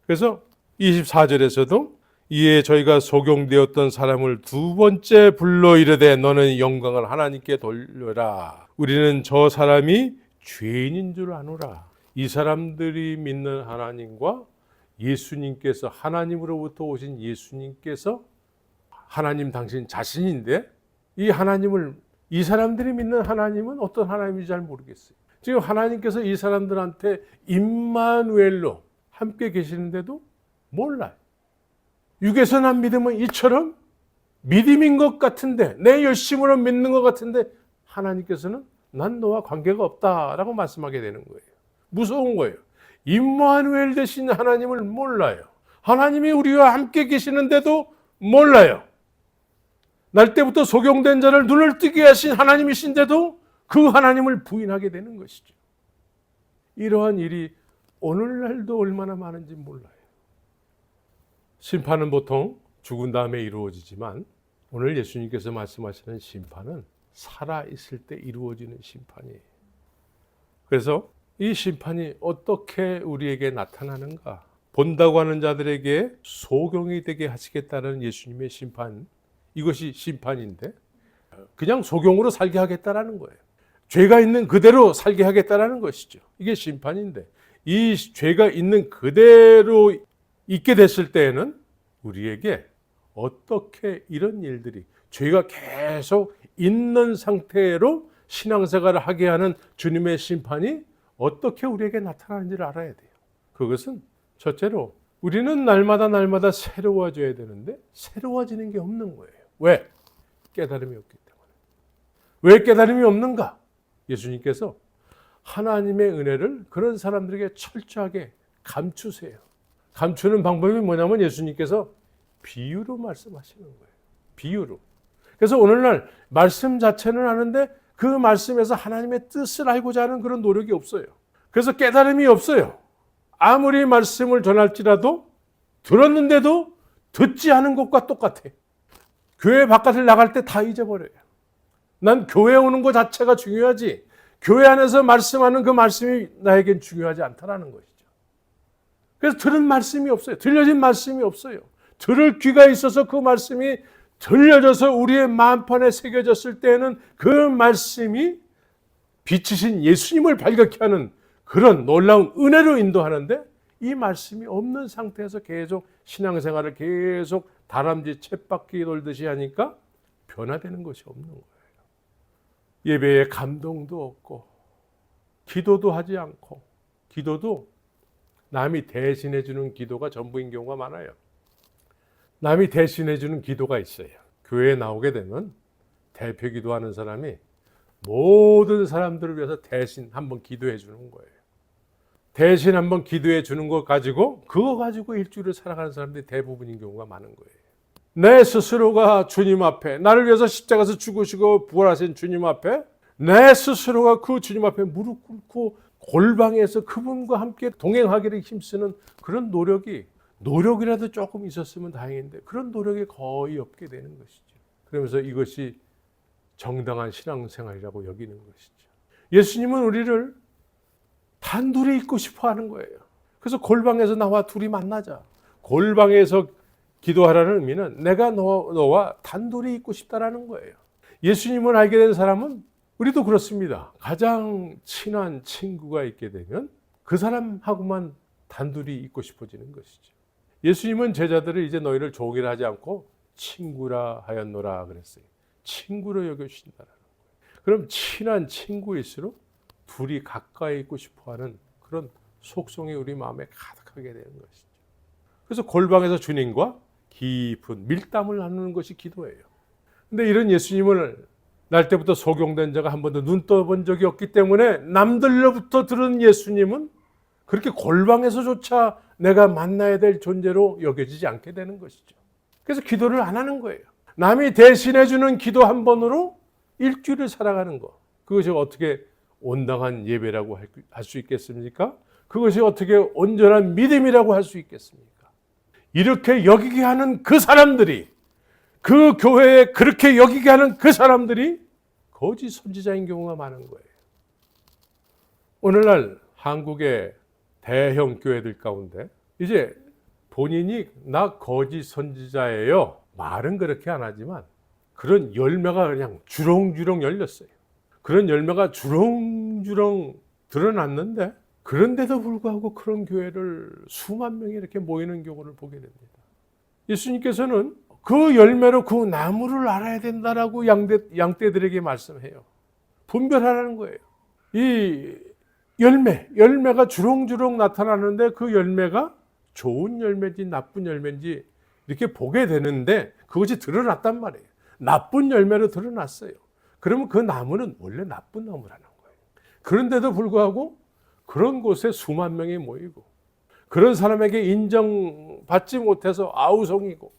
그래서 24절에서도 이에 저희가 소경되었던 사람을 두 번째 불러 이르되 너는 영광을 하나님께 돌려라. 우리는 저 사람이 죄인인 줄 아노라. 이 사람들이 믿는 하나님과 예수님께서, 하나님으로부터 오신 예수님께서 하나님 당신 자신인데, 이 하나님을, 이 사람들이 믿는 하나님은 어떤 하나님인지 잘 모르겠어요. 지금 하나님께서 이 사람들한테 임마누엘로 함께 계시는데도 몰라요. 육에서 난 믿음은 이처럼 믿음인 것 같은데, 내 열심으로 믿는 것 같은데 하나님께서는 난 너와 관계가 없다라고 말씀하게 되는 거예요. 무서운 거예요. 임마누엘 되신 하나님을 몰라요. 하나님이 우리와 함께 계시는데도 몰라요. 날 때부터 소경된 자를 눈을 뜨게 하신 하나님이신데도 그 하나님을 부인하게 되는 것이죠. 이러한 일이 오늘날도 얼마나 많은지 몰라요. 심판은 보통 죽은 다음에 이루어지지만, 오늘 예수님께서 말씀하시는 심판은 살아있을 때 이루어지는 심판이에요. 그래서 이 심판이 어떻게 우리에게 나타나는가? 본다고 하는 자들에게 소경이 되게 하시겠다는 예수님의 심판, 이것이 심판인데, 그냥 소경으로 살게 하겠다라는 거예요. 죄가 있는 그대로 살게 하겠다라는 것이죠. 이게 심판인데 이 죄가 있는 그대로 있게 됐을 때에는 우리에게 어떻게 이런 일들이 죄가 계속 있는 상태로 신앙생활을 하게 하는 주님의 심판이 어떻게 우리에게 나타나는지를 알아야 돼요. 그것은 첫째로 우리는 날마다 새로워져야 되는데 새로워지는 게 없는 거예요. 왜? 깨달음이 없기 때문에. 왜 깨달음이 없는가? 예수님께서 하나님의 은혜를 그런 사람들에게 철저하게 감추세요. 감추는 방법이 뭐냐면 예수님께서 비유로 말씀하시는 거예요. 비유로. 그래서 오늘날 말씀 자체는 아는데 그 말씀에서 하나님의 뜻을 알고자 하는 그런 노력이 없어요. 그래서 깨달음이 없어요. 아무리 말씀을 전할지라도 들었는데도 듣지 않은 것과 똑같아. 교회 바깥을 나갈 때 다 잊어버려요. 난 교회 오는 것 자체가 중요하지 교회 안에서 말씀하는 그 말씀이 나에겐 중요하지 않다라는 것이죠. 그래서 들은 말씀이 없어요. 들려진 말씀이 없어요. 들을 귀가 있어서 그 말씀이 들려져서 우리의 마음판에 새겨졌을 때에는 그 말씀이 빛이신 예수님을 발견케 하는 그런 놀라운 은혜로 인도하는데 이 말씀이 없는 상태에서 계속 신앙생활을 계속 다람쥐 쳇바퀴 돌듯이 하니까 변화되는 것이 없는 거예요. 예배에 감동도 없고 기도도 하지 않고 기도도 남이 대신해 주는 기도가 전부인 경우가 많아요. 남이 대신해 주는 기도가 있어요. 교회에 나오게 되면 대표 기도하는 사람이 모든 사람들을 위해서 대신 한번 기도해 주는 거예요. 대신 한번 기도해 주는 거 가지고 그거 가지고 일주일을 살아가는 사람들이 대부분인 경우가 많은 거예요. 내 스스로가 주님 앞에 나를 위해서 십자가에서 죽으시고 부활하신 주님 앞에 내 스스로가 그 주님 앞에 무릎 꿇고 골방에서 그분과 함께 동행하기를 힘쓰는 그런 노력이라도 조금 있었으면 다행인데 그런 노력이 거의 없게 되는 것이죠. 그러면서 이것이 정당한 신앙생활이라고 여기는 것이죠. 예수님은 우리를 단둘이 있고 싶어 하는 거예요. 그래서 골방에서 나와 둘이 만나자. 골방에서 기도하라는 의미는 내가 너와 단둘이 있고 싶다라는 거예요. 예수님을 알게 된 사람은 우리도 그렇습니다. 가장 친한 친구가 있게 되면 그 사람하고만 단둘이 있고 싶어지는 것이죠. 예수님은 제자들을 이제 너희를 종이라 하지 않고 친구라 하였노라 그랬어요. 친구로 여겨주신다라는 거예요. 그럼 친한 친구일수록 둘이 가까이 있고 싶어하는 그런 속성이 우리 마음에 가득하게 되는 것이죠. 그래서 골방에서 주님과 깊은 밀담을 나누는 것이 기도예요. 근데 이런 예수님을 날 때부터 소경된 자가 한 번도 눈 떠본 적이 없기 때문에 남들로부터 들은 예수님은 그렇게 골방에서조차 내가 만나야 될 존재로 여겨지지 않게 되는 것이죠. 그래서 기도를 안 하는 거예요. 남이 대신해 주는 기도 한 번으로 일주일을 살아가는 거. 그것이 어떻게 온당한 예배라고 할 수 있겠습니까? 그것이 어떻게 온전한 믿음이라고 할 수 있겠습니까? 이렇게 여기게 하는 그 사람들이 그 교회에 그렇게 여기게 하는 그 사람들이 거짓 선지자인 경우가 많은 거예요. 오늘날 한국의 대형 교회들 가운데 이제 본인이 나 거짓 선지자예요. 말은 그렇게 안 하지만 그런 열매가 그냥 주렁주렁 열렸어요. 그런 열매가 주렁주렁 드러났는데 그런데도 불구하고 그런 교회를 수만 명이 이렇게 모이는 경우를 보게 됩니다. 예수님께서는 그 열매로 그 나무를 알아야 된다라고 양떼들에게 말씀해요. 분별하라는 거예요. 이 열매가 주렁주렁 나타나는데 그 열매가 좋은 열매인지 나쁜 열매인지 이렇게 보게 되는데 그것이 드러났단 말이에요. 나쁜 열매로 드러났어요. 그러면 그 나무는 원래 나쁜 나무라는 거예요. 그런데도 불구하고 그런 곳에 수만 명이 모이고 그런 사람에게 인정받지 못해서 아우성이고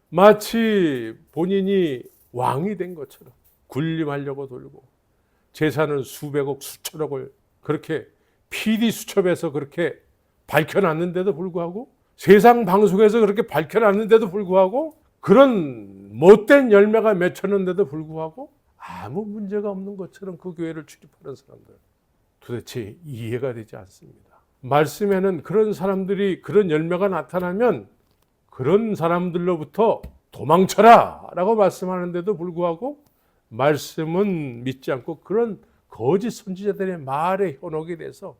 마치 본인이 왕이 된 것처럼 군림하려고 돌고 재산은 수백억 수천억을 그렇게 PD 수첩에서 그렇게 밝혀놨는데도 불구하고 세상 방송에서 그렇게 밝혀놨는데도 불구하고 그런 못된 열매가 맺혔는데도 불구하고 아무 문제가 없는 것처럼 그 교회를 출입하는 사람들 도대체 이해가 되지 않습니다. 말씀에는 그런 사람들이 그런 열매가 나타나면 그런 사람들로부터 도망쳐라 라고 말씀하는데도 불구하고 말씀은 믿지 않고 그런 거짓 선지자들의 말에 현혹이 돼서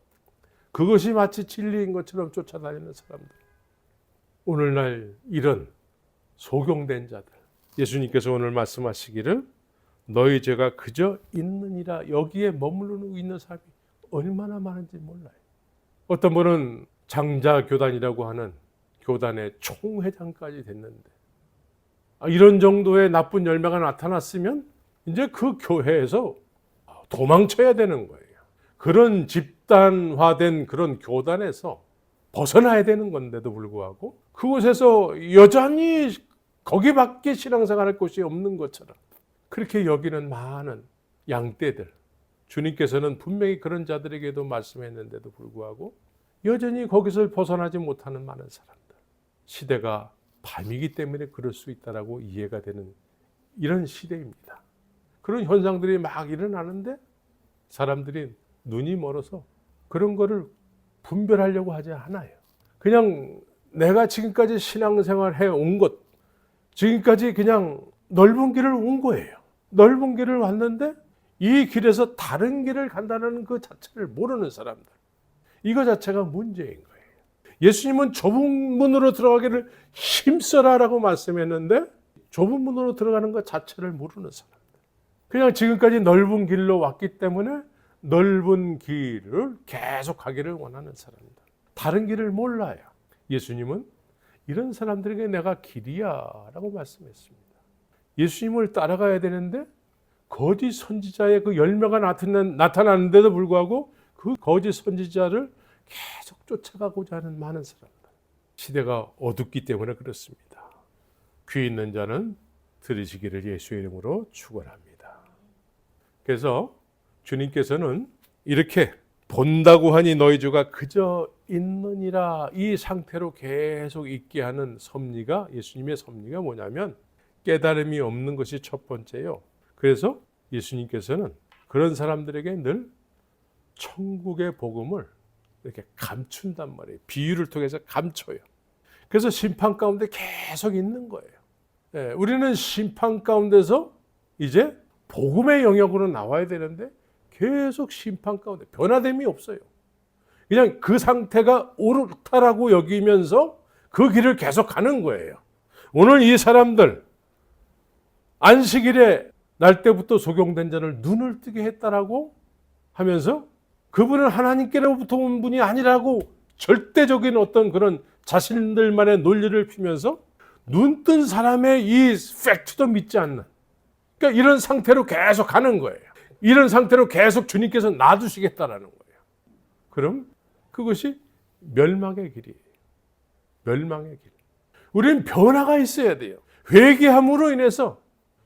그것이 마치 진리인 것처럼 쫓아다니는 사람들. 오늘날 이런 소경된 자들, 예수님께서 오늘 말씀하시기를 너희 죄가 그저 있느니라, 여기에 머무르고 있는 사람이 얼마나 많은지 몰라요. 어떤 분은 장자교단이라고 하는 교단의 총회장까지 됐는데 이런 정도의 나쁜 열매가 나타났으면 이제 그 교회에서 도망쳐야 되는 거예요. 그런 집단화된 그런 교단에서 벗어나야 되는 건데도 불구하고 그곳에서 여전히 거기밖에 신앙생활할 곳이 없는 것처럼 그렇게 여기는 많은 양떼들, 주님께서는 분명히 그런 자들에게도 말씀했는데도 불구하고 여전히 거기서 벗어나지 못하는 많은 사람들. 시대가 밤이기 때문에 그럴 수 있다라고 이해가 되는 이런 시대입니다. 그런 현상들이 막 일어나는데 사람들이 눈이 멀어서 그런 거를 분별하려고 하지 않아요. 그냥 내가 지금까지 신앙생활 해온 것, 지금까지 그냥 넓은 길을 온 거예요. 넓은 길을 왔는데 이 길에서 다른 길을 간다는 그 자체를 모르는 사람들. 이거 자체가 문제인 거예요. 예수님은 좁은 문으로 들어가기를 힘써라라고 말씀했는데 좁은 문으로 들어가는 것 자체를 모르는 사람들. 그냥 지금까지 넓은 길로 왔기 때문에 넓은 길을 계속 가기를 원하는 사람들. 다른 길을 몰라요. 예수님은 이런 사람들에게 내가 길이야 라고 말씀했습니다. 예수님을 따라가야 되는데 거짓 선지자의 그 열매가 나타나는데도 불구하고 그 거짓 선지자를 계속 쫓아가고자 하는 많은 사람들. 시대가 어둡기 때문에 그렇습니다. 귀 있는 자는 들으시기를 예수의 이름으로 축원합니다. 그래서 주님께서는 이렇게 본다고 하니 너희 주가 그저 있느니라, 이 상태로 계속 있게 하는 섭리가, 예수님의 섭리가 뭐냐면 깨달음이 없는 것이 첫 번째요. 그래서 예수님께서는 그런 사람들에게 늘 천국의 복음을 이렇게 감춘단 말이에요. 비유를 통해서 감춰요. 그래서 심판 가운데 계속 있는 거예요. 네, 우리는 심판 가운데서 이제 복음의 영역으로 나와야 되는데 계속 심판 가운데 변화됨이 없어요. 그냥 그 상태가 옳다라고 여기면서 그 길을 계속 가는 거예요. 오늘 이 사람들 안식일에 날 때부터 소경된 자를 눈을 뜨게 했다라고 하면서 그분은 하나님께로부터 온 분이 아니라고 절대적인 어떤 그런 자신들만의 논리를 피면서 눈뜬 사람의 이 팩트도 믿지 않는, 그러니까 이런 상태로 계속 가는 거예요. 이런 상태로 계속 주님께서 놔두시겠다라는 거예요. 그럼 그것이 멸망의 길이에요. 멸망의 길. 우리는 변화가 있어야 돼요. 회개함으로 인해서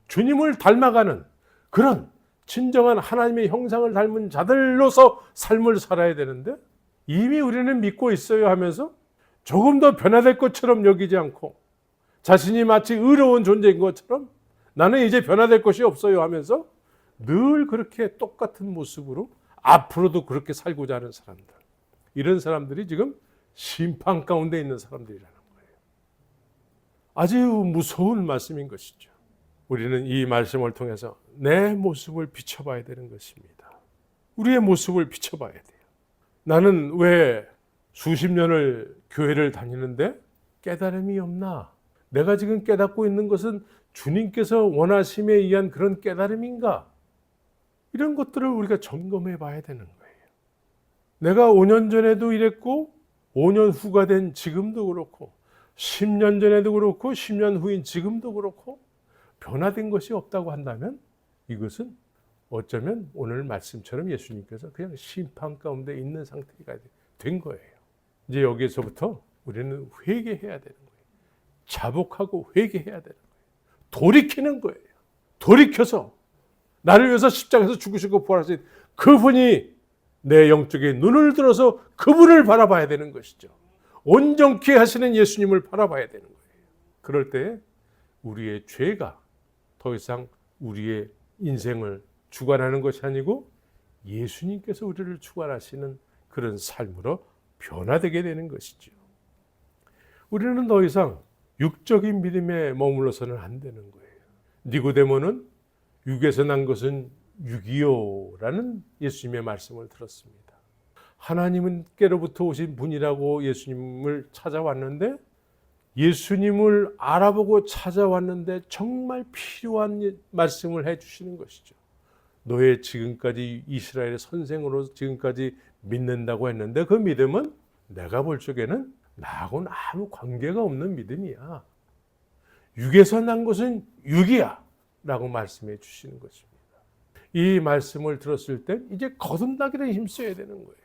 주님을 닮아가는 그런 진정한 하나님의 형상을 닮은 자들로서 삶을 살아야 되는데 이미 우리는 믿고 있어요 하면서 조금 더 변화될 것처럼 여기지 않고 자신이 마치 의로운 존재인 것처럼 나는 이제 변화될 것이 없어요 하면서 늘 그렇게 똑같은 모습으로 앞으로도 그렇게 살고자 하는 사람들. 이런 사람들이 지금 심판 가운데 있는 사람들이라는 거예요. 아주 무서운 말씀인 것이죠. 우리는 이 말씀을 통해서 내 모습을 비춰봐야 되는 것입니다. 우리의 모습을 비춰봐야 돼요. 나는 왜 수십 년을 교회를 다니는데 깨달음이 없나? 내가 지금 깨닫고 있는 것은 주님께서 원하심에 의한 그런 깨달음인가? 이런 것들을 우리가 점검해 봐야 되는 거예요. 내가 5년 전에도 이랬고 5년 후가 된 지금도 그렇고 10년 전에도 그렇고 10년 후인 지금도 그렇고 변화된 것이 없다고 한다면 이것은 어쩌면 오늘 말씀처럼 예수님께서 그냥 심판 가운데 있는 상태가 된 거예요. 이제 여기에서부터 우리는 회개해야 되는 거예요. 자복하고 회개해야 되는 거예요. 돌이키는 거예요. 돌이켜서 나를 위해서 십자가에서 죽으시고 부활하신 그분이 내 영적인 눈을 들어서 그분을 바라봐야 되는 것이죠. 온전케 하시는 예수님을 바라봐야 되는 거예요. 그럴 때 우리의 죄가 더 이상 우리의 인생을 주관하는 것이 아니고 예수님께서 우리를 주관하시는 그런 삶으로 변화되게 되는 것이죠. 우리는 더 이상 육적인 믿음에 머물러서는 안 되는 거예요. 니고데모는 육에서 난 것은 육이요라는 예수님의 말씀을 들었습니다. 하나님께로부터 오신 분이라고 예수님을 찾아왔는데, 예수님을 알아보고 찾아왔는데 정말 필요한 말씀을 해주시는 것이죠. 너의 지금까지 이스라엘의 선생으로 지금까지 믿는다고 했는데 그 믿음은 내가 볼 적에는 나하고는 아무 관계가 없는 믿음이야. 육에서 난 것은 육이야 라고 말씀해 주시는 것입니다. 이 말씀을 들었을 때 이제 거듭나기를 힘써야 되는 거예요.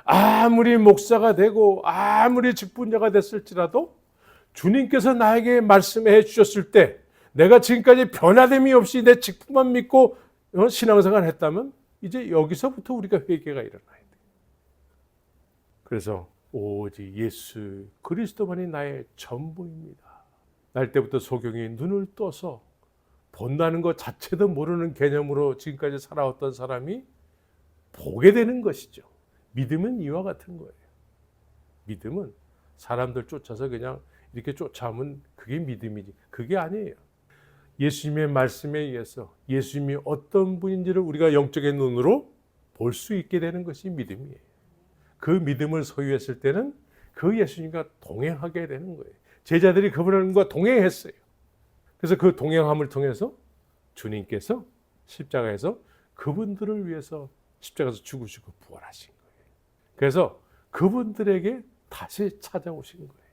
아무리 목사가 되고 아무리 직분자가 됐을지라도 주님께서 나에게 말씀해 주셨을 때 내가 지금까지 변화됨이 없이 내 직분만 믿고 신앙생활을 했다면 이제 여기서부터 우리가 회개가 일어나야 돼요. 그래서 오직 예수 그리스도만이 나의 전부입니다. 날 때부터 소경이 눈을 떠서 본다는 것 자체도 모르는 개념으로 지금까지 살아왔던 사람이 보게 되는 것이죠. 믿음은 이와 같은 거예요. 믿음은 사람들 쫓아서 그냥 이렇게 쫓아오면 그게 믿음이지. 그게 아니에요. 예수님의 말씀에 의해서 예수님이 어떤 분인지를 우리가 영적인 눈으로 볼 수 있게 되는 것이 믿음이에요. 그 믿음을 소유했을 때는 그 예수님과 동행하게 되는 거예요. 제자들이 그분과 동행했어요. 그래서 그 동행함을 통해서 주님께서 십자가에서 그분들을 위해서 십자가에서 죽으시고 부활하신 거예요. 그래서 그분들에게 다시 찾아오신 거예요.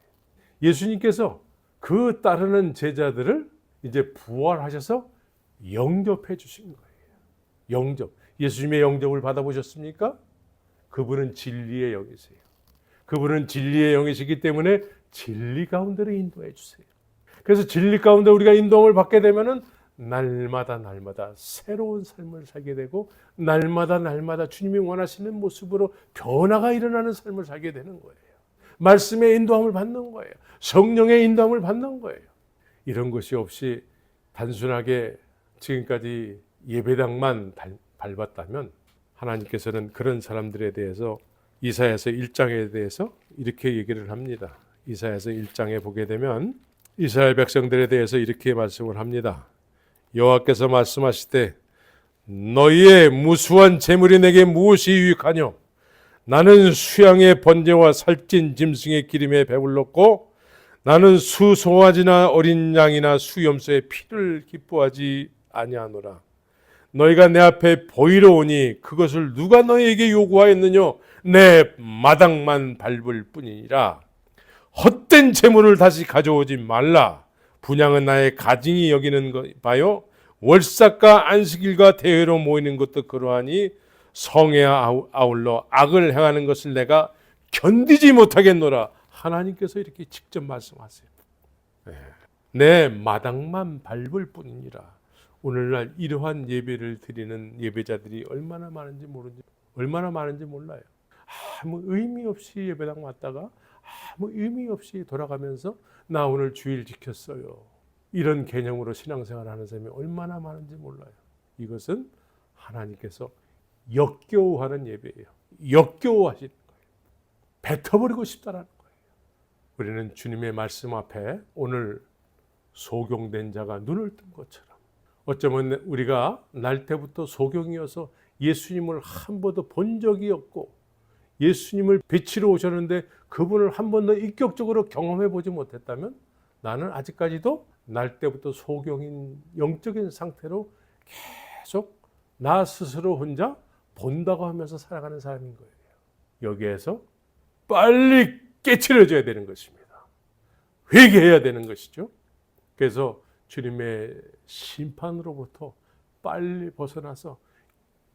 예수님께서 그 따르는 제자들을 이제 부활하셔서 영접해 주신 거예요. 영접. 예수님의 영접을 받아보셨습니까? 그분은 진리의 영이세요. 그분은 진리의 영이시기 때문에 진리 가운데로 인도해 주세요. 그래서 진리 가운데 우리가 인도함을 받게 되면은 날마다 새로운 삶을 살게 되고 날마다 주님이 원하시는 모습으로 변화가 일어나는 삶을 살게 되는 거예요. 말씀의 인도함을 받는 거예요. 성령의 인도함을 받는 거예요. 이런 것이 없이 단순하게 지금까지 예배당만 밟았다면 하나님께서는 그런 사람들에 대해서 이사야서 1장에 대해서 이렇게 얘기를 합니다. 이사야서 1장에 보게 되면 이스라엘 백성들에 대해서 이렇게 말씀을 합니다. 여호와께서 말씀하시되 너희의 무수한 재물이 내게 무엇이 유익하뇨? 나는 수양의 번제와 살찐 짐승의 기름에 배불렀고 나는 수송아지나 어린 양이나 수염소의 피를 기뻐하지 아니하노라. 너희가 내 앞에 보이러 오니 그것을 누가 너희에게 요구하였느뇨? 내 마당만 밟을 뿐이니라. 헛된 재물을 다시 가져오지 말라. 분향은 나의 가증이 여기는 바요. 월삭과 안식일과 대회로 모이는 것도 그러하니 성에 아울러 악을 행하는 것을 내가 견디지 못하겠노라. 하나님께서 이렇게 직접 말씀하세요. 내 마당만 밟을 뿐이니라. 오늘날 이러한 예배를 드리는 예배자들이 얼마나 많은지 몰라요. 아무 의미 없이 예배당 왔다가 아무 의미 없이 돌아가면서 나 오늘 주일 지켰어요. 이런 개념으로 신앙생활하는 사람이 얼마나 많은지 몰라요. 이것은 하나님께서 역겨워하는 예배예요. 역겨워하시는 거예요. 뱉어버리고 싶다라는 거예요. 우리는 주님의 말씀 앞에 오늘 소경된 자가 눈을 뜬 것처럼 어쩌면 우리가 날 때부터 소경이어서 예수님을 한 번도 본 적이 없고 예수님을 뵈치러 오셨는데 그분을 한 번도 인격적으로 경험해 보지 못했다면 나는 아직까지도 날 때부터 소경인 영적인 상태로 계속 나 스스로 혼자 본다고 하면서 살아가는 사람인 거예요. 여기에서 빨리 깨트려져야 되는 것입니다. 회개해야 되는 것이죠. 그래서 주님의 심판으로부터 빨리 벗어나서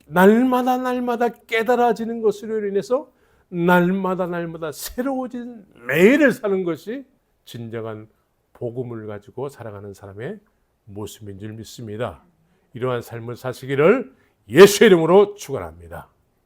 날마다 깨달아지는 것으로 인해서 날마다 새로워진 매일을 사는 것이 진정한 복음을 가지고 살아가는 사람의 모습인 줄 믿습니다. 이러한 삶을 사시기를 예수의 이름으로 축원합니다.